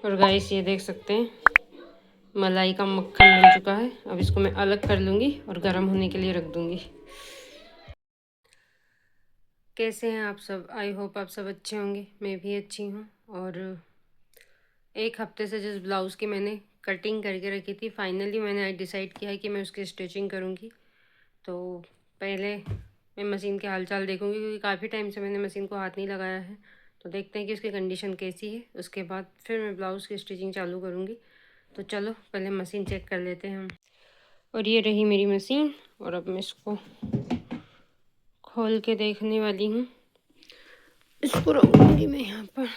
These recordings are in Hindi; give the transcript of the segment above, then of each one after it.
और गाइस ये देख सकते हैं मलाई का मक्खन बन चुका है। अब इसको मैं अलग कर लूँगी और गर्म होने के लिए रख दूँगी। कैसे हैं आप सब? आई होप आप सब अच्छे होंगे। मैं भी अच्छी हूँ। और एक हफ्ते से जिस ब्लाउज़ की मैंने कटिंग करके रखी थी, फाइनली मैंने आज डिसाइड किया है कि मैं उसकी स्टिचिंग करूँगी। तो पहले मैं मशीन के हाल चाल देखूँगी, क्योंकि काफ़ी टाइम से मैंने मशीन को हाथ नहीं लगाया है। तो देखते हैं कि उसकी कंडीशन कैसी है। उसके बाद फिर मैं ब्लाउज़ की स्टिचिंग चालू करूँगी। तो चलो पहले मशीन चेक कर लेते हैं हम। और ये रही मेरी मशीन, और अब मैं इसको खोल के देखने वाली हूँ। इसको रखूँगी मैं यहाँ पर।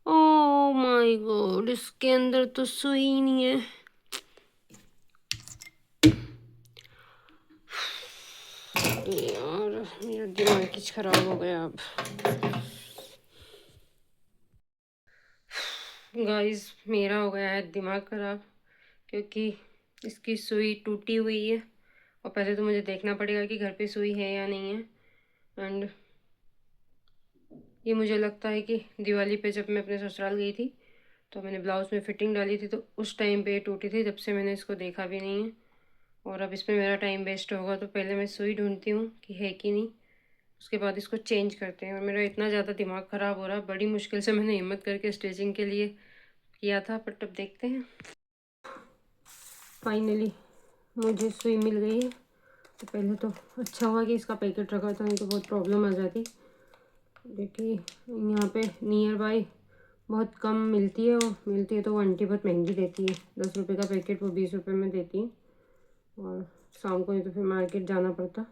ओह माय गॉड, इसके अंदर तो सुई ही नहीं है। यार मेरा दिमाग कुछ खराब हो गया अब। गाइस मेरा हो गया है दिमाग खराब, क्योंकि इसकी सुई टूटी हुई है। और पहले तो मुझे देखना पड़ेगा कि घर पे सुई है या नहीं है। एंड ये मुझे लगता है कि दिवाली पे जब मैं अपने ससुराल गई थी तो मैंने ब्लाउज़ में फिटिंग डाली थी, तो उस टाइम पे टूटी थी। जब से मैंने इसको देखा भी नहीं है, और अब इसमें मेरा टाइम वेस्ट होगा। तो पहले मैं सुई ढूंढती हूँ कि है कि नहीं, उसके बाद इसको चेंज करते हैं। और मेरा इतना ज़्यादा दिमाग ख़राब हो रहा है, बड़ी मुश्किल से मैंने हिम्मत करके स्टिचिंग के लिए किया था, बट अब देखते हैं। फाइनली मुझे सुई मिल गई है। तो पहले तो अच्छा हुआ कि इसका पैकेट रखा था, नहीं तो बहुत प्रॉब्लम आ जाती। देखिए यहाँ पे नियर बाई बहुत कम मिलती है, और मिलती है तो वो आंटी बहुत महंगी देती है। 10 रुपये का पैकेट वो 20 रुपये में देती है। और शाम को नहीं तो फिर मार्केट जाना पड़ता।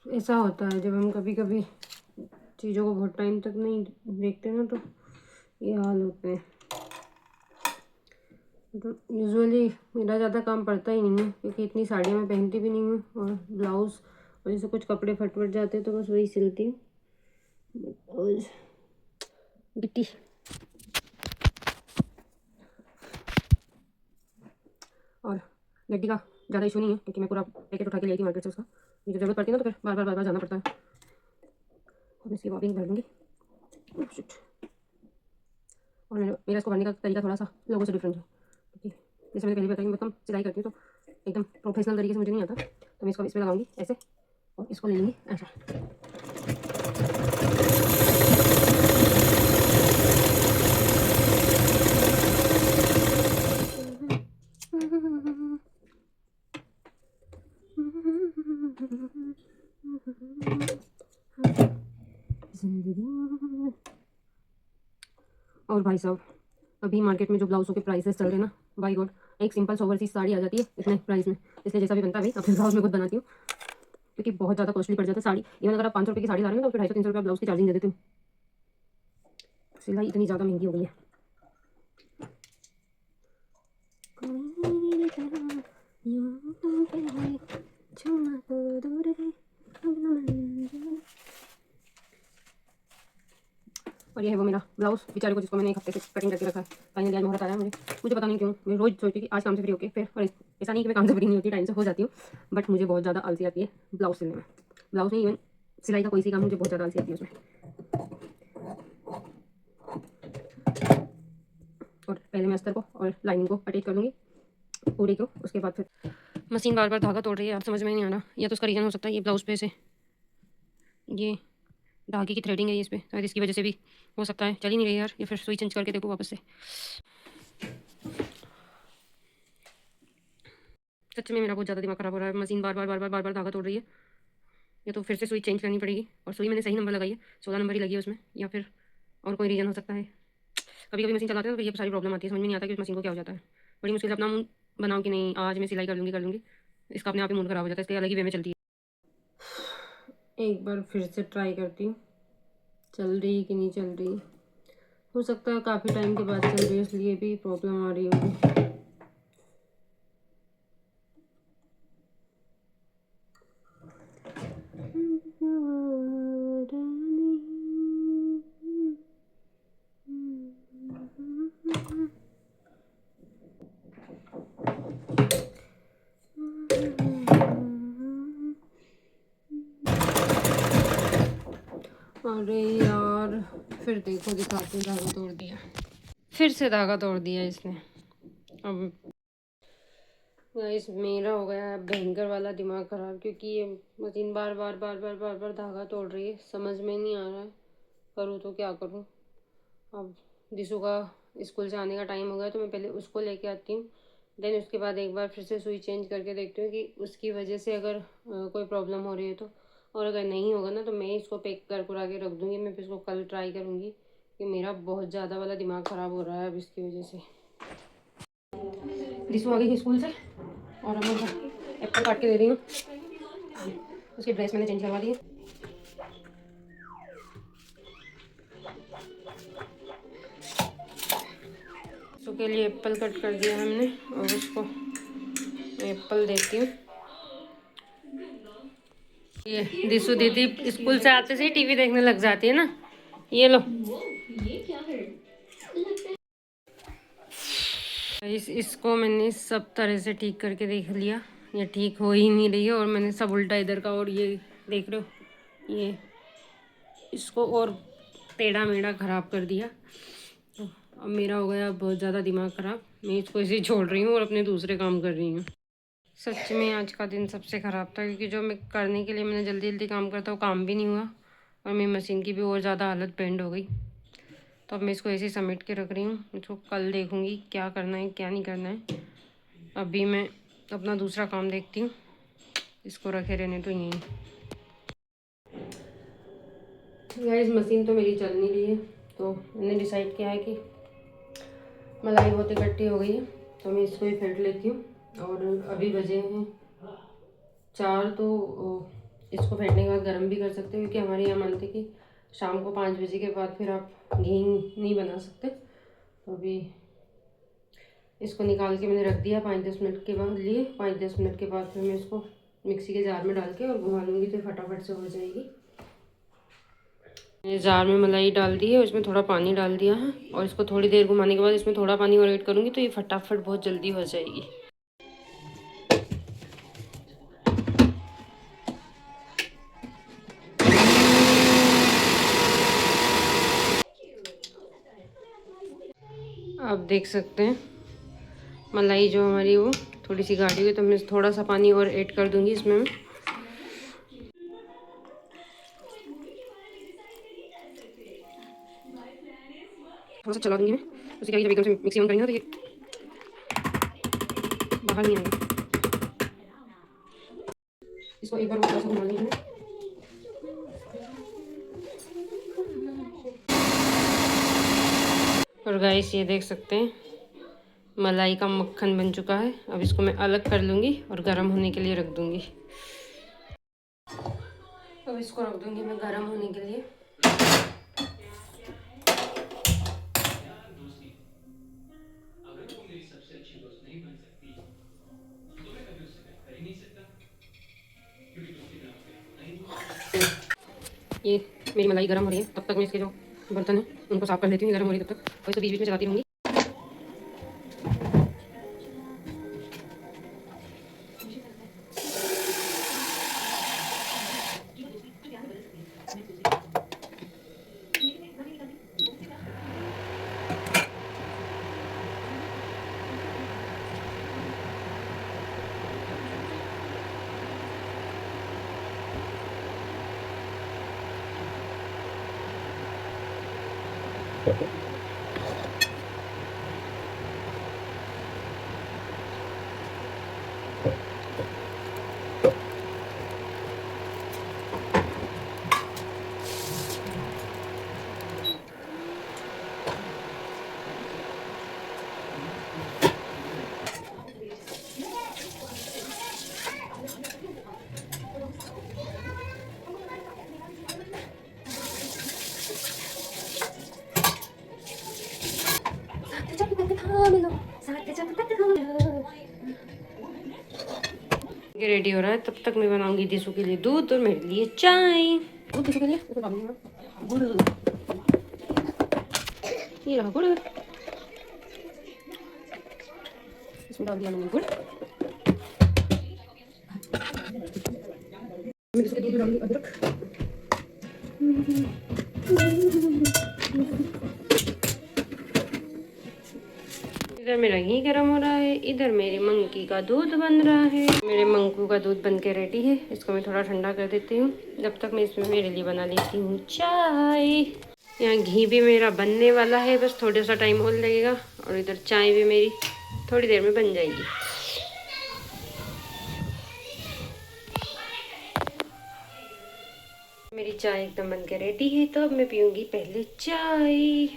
ऐसा होता है जब हम कभी कभी चीज़ों को बहुत टाइम तक नहीं देखते ना, तो ये हाल होते हैं। तो यूजुअली मेरा ज़्यादा काम पड़ता ही नहीं है, क्योंकि इतनी साड़ियाँ मैं पहनती भी नहीं हूँ। और ब्लाउज़ और जैसे कुछ कपड़े फट जाते हैं तो बस वही सिलती हूँ। और गिट्टी और गड्डी का ज़्यादा इशू नहीं है, क्योंकि मैं पूरा पैकेट उठा के ले आई थी मार्केट से उसका। मुझे ज़रूरत पड़ती है ना, तो फिर बार बार जाना पड़ता है। और मैं इसकी बॉबिंग भर लूँगी। और मेरा इसको भरने का तरीका थोड़ा सा लोगों से डिफरेंट है, क्योंकि जैसे मैंने पहले बताया मैं एकदम सिलाई करती हूँ, तो एकदम प्रोफेशनल तरीके से मुझे नहीं आता। तो मैं इसको इसमें लगाऊंगी ऐसे, और इसको ले लूँगी ऐसा। और भाई साहब, अभी मार्केट में जो ब्लाउज़ों के प्राइसेस चल रहे हैं ना, बाई गॉड, एक सिंपल सोवर सी साड़ी आ जाती है इतने प्राइस में। इसलिए जैसा भी बनता है भाई अपने ब्लाउज में खुद बनाती हूँ, क्योंकि बहुत ज़्यादा कॉस्टली पड़ जाता है साड़ी। इवन अगर आप 500 रुपये की साड़ी ला रहे हैं तो फिर 250-300 रुपये ब्लाउज की चार्जिंग दे देती हूँ। सिलाई इतनी ज़्यादा महंगी हो गई है। और ये है वो मेरा ब्लाउज़ बेचारे को, जिसको मैंने एक हफ्ते से कटिंग करके रखा है। फाइनली आज मुहूर्त आया है। मुझे पता नहीं क्यों, मैं रोज़ सोचती हूँ कि आज काम से फ्री होके फिर, और ऐसा नहीं कि मैं काम से फ्री नहीं होती, टाइम से हो जाती हूँ, बट मुझे बहुत ज़्यादा आलसी आती है ब्लाउज़ सिलने में। ब्लाउज़ नहीं, इवन सिलाई का कोई सी काम मुझे बहुत ज़्यादा आलसी आती है उसमें। और पहले मैं अस्तर को और लाइनिंग को अटैच कर लूँगी पूरी को। उसके बाद फिर मशीन बार धागा तोड़ रही है, आप समझ में नहीं आ रहा। या तो उसका रीज़न हो सकता है ये ब्लाउज़ पे से ये धागे की थ्रेडिंग है इस पर, शायद इसकी वजह से भी हो सकता है। चल ही नहीं रही यार, या फिर सुई चेंज करके देखो वापस से। सच में मेरा बहुत ज़्यादा दिमाग खराब हो रहा है। मशीन बार धागा तोड़ रही है। या तो फिर से सुई चेंज करनी पड़ेगी। और सुई मैंने सही नंबर लगाई है, 16 नंबर ही लगी है उसमें, या फिर और कोई रीज़न हो सकता है। कभी कभी मशीन चलाते हैं तो ये सारी प्रॉब्लम आती है, समझ में नहीं आता कि उस मशीन को क्या हो जाता है। बड़ी मुश्किल से अपना मूड बनाओ कि नहीं आज मैं सिलाई कर लूँगी। इसका अपने आप ही मूड खराब हो जाता है, इसलिए अलग ही वे में चलती है। एक बार फिर से ट्राई करती हूँ, चल रही कि नहीं चल रही। हो सकता है काफ़ी टाइम के बाद चल रही है, इसलिए भी प्रॉब्लम आ रही होगी। अरे यार फिर देखो दिखाते हैं, धागा तोड़ दिया, फिर से धागा तोड़ दिया इसने। अब गाइस मेरा हो गया भयंकर वाला दिमाग ख़राब, क्योंकि ये मशीन बार बार बार बार बार बार धागा तोड़ रही है। समझ में नहीं आ रहा है करूँ तो क्या करूँ। अब दिशु का स्कूल से आने का टाइम हो गया, तो मैं पहले उसको लेके आती हूँ, देन उसके बाद एक बार फिर से सुई चेंज करके देखती हूँ कि उसकी वजह से अगर कोई प्रॉब्लम हो रही है तो। और अगर नहीं होगा ना तो मैं इसको पैक कर कुरा के रख दूँगी। मैं फिर इसको कल ट्राई करूँगी, कि मेरा बहुत ज़्यादा वाला दिमाग ख़राब हो रहा है अब इसकी वजह से। दिशु आ गई स्कूल से और अब मैं एप्पल काट के दे रही हूँ। उसकी ड्रेस मैंने चेंज करवा दी है। उसके लिए एप्पल कट कर दिया हमने और उसको एप्पल देती हूँ। ये दिशु दीदी स्कूल से आते से ही टीवी देखने लग जाती है ना। ये लो, इसको मैंने सब तरह से ठीक करके देख लिया, ये ठीक हो ही नहीं रही है। और मैंने सब उल्टा इधर का, और ये देख रहे हो, ये इसको और टेढ़ा मेढ़ा ख़राब कर दिया। तो अब मेरा हो गया बहुत ज़्यादा दिमाग ख़राब। मैं इसको ऐसे ही छोड़ रही हूँ और अपने दूसरे काम कर रही हूँ। सच में आज का दिन सबसे ख़राब था, क्योंकि जो मैं करने के लिए मैंने जल्दी जल्दी काम करता वो काम भी नहीं हुआ, और मेरी मशीन की भी और ज़्यादा हालत बैंड हो गई। तो अब मैं इसको ऐसे ही समेट के रख रही हूँ। इसको कल देखूँगी क्या करना है क्या नहीं करना है। अभी मैं अपना दूसरा काम देखती हूँ, इसको रखे रहने तो यहीं। गाइस मशीन तो मेरी चल नहीं रही है, तो मैंने डिसाइड किया है कि मलाई बहुत इकट्ठी हो गई है तो मैं इसको ही फेंट लेती हूँ। और अभी बजे हैं 4, तो इसको फेंटने के बाद गर्म भी कर सकते हैं, क्योंकि हमारे यहाँ मानते कि शाम को 5 बजे के बाद फिर आप घी नहीं बना सकते। तो अभी इसको निकाल के मैंने रख दिया 5-10 मिनट के बाद लिए। 5-10 मिनट के बाद फिर मैं इसको मिक्सी के जार में डाल के और घुमा लूँगी, तो फटाफट से हो जाएगी। मैंने जार में मलाई डाल दी है, उसमें थोड़ा पानी डाल दिया है, और इसको थोड़ी देर घुमाने के बाद इसमें थोड़ा पानी और ऐड करूँगी, तो ये फटाफट बहुत जल्दी हो जाएगी। आप देख सकते हैं मलाई जो हमारी वो थोड़ी सी गाढ़ी हुई, तो मैं थोड़ा सा पानी और ऐड कर दूँगी इसमें मैं। थोड़ा सा चला दूँगी मैं, उससे क्या जब एकदम से मिक्सी ऑन करेंगे तो ये बाहर नहीं आएगा। इसको एक बार थोड़ा सा घुमा लेंगे। और गाइस ये देख सकते हैं मलाई का मक्खन बन चुका है। अब इसको मैं अलग कर लूँगी और गर्म होने के लिए रख दूँगी। अब इसको रख दूँगी मैं गर्म होने के लिए। ये मेरी मलाई गर्म हो रही है, तब तक मैं इसके जो बर्तन है उनको साफ कर लेती हूँ। गर्म हो रही है तब तक, और इसको बीच बीच में चलाती रहूँगी। रेडी हो रहा है, तब तक मैं बनाऊंगी दिशु के लिए दूध और मेरे लिए चाय। दूध दिशु के लिए गुड़, ये रहा गुड़, इसमें डाल दिया मैंने गुड़। मैं इसके दूध में डालूंगी अदरक। इधर मेरा घी गर्म हो रहा है, इधर मेरी मंकी का दूध बन रहा है। मेरे मंकू का दूध बन के रेडी है। इसको मैं थोड़ा ठंडा कर देती हूँ। जब तक मैं इसमें मेरे लिए बना लेती हूँ चाय। यहाँ घी भी मेरा बनने वाला है, बस थोड़ा सा टाइम और लगेगा। और इधर चाय भी मेरी थोड़ी देर में बन जाएगी। मेरी चाय एकदम बन के रेडी है, तो अब मैं पीऊँगी पहले चाय।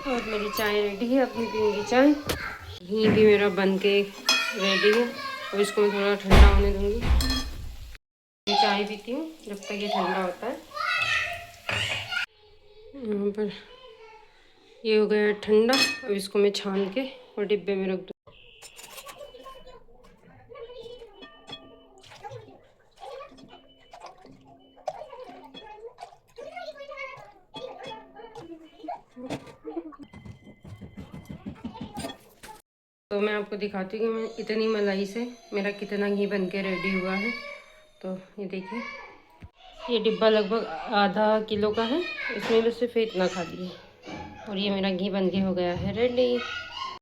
और मेरी चाय रेडी है, अब मैं पीऊँगी चाय। घी भी मेरा बन के रेडी है। अब इसको मैं थोड़ा ठंडा होने दूँगी। मैं चाय पीती हूँ जब तक ये ठंडा होता है। यहाँ पर ये हो गया ठंडा। अब इसको मैं छान के और डिब्बे में रख दूँ। तो मैं आपको दिखाती हूँ कि मैं इतनी मलाई से मेरा कितना घी बन के रेडी हुआ है। तो ये देखिए, ये डिब्बा लगभग आधा किलो का है। इसमें बस सिर्फ इतना खाली है और ये मेरा घी बन के हो गया है रेडी।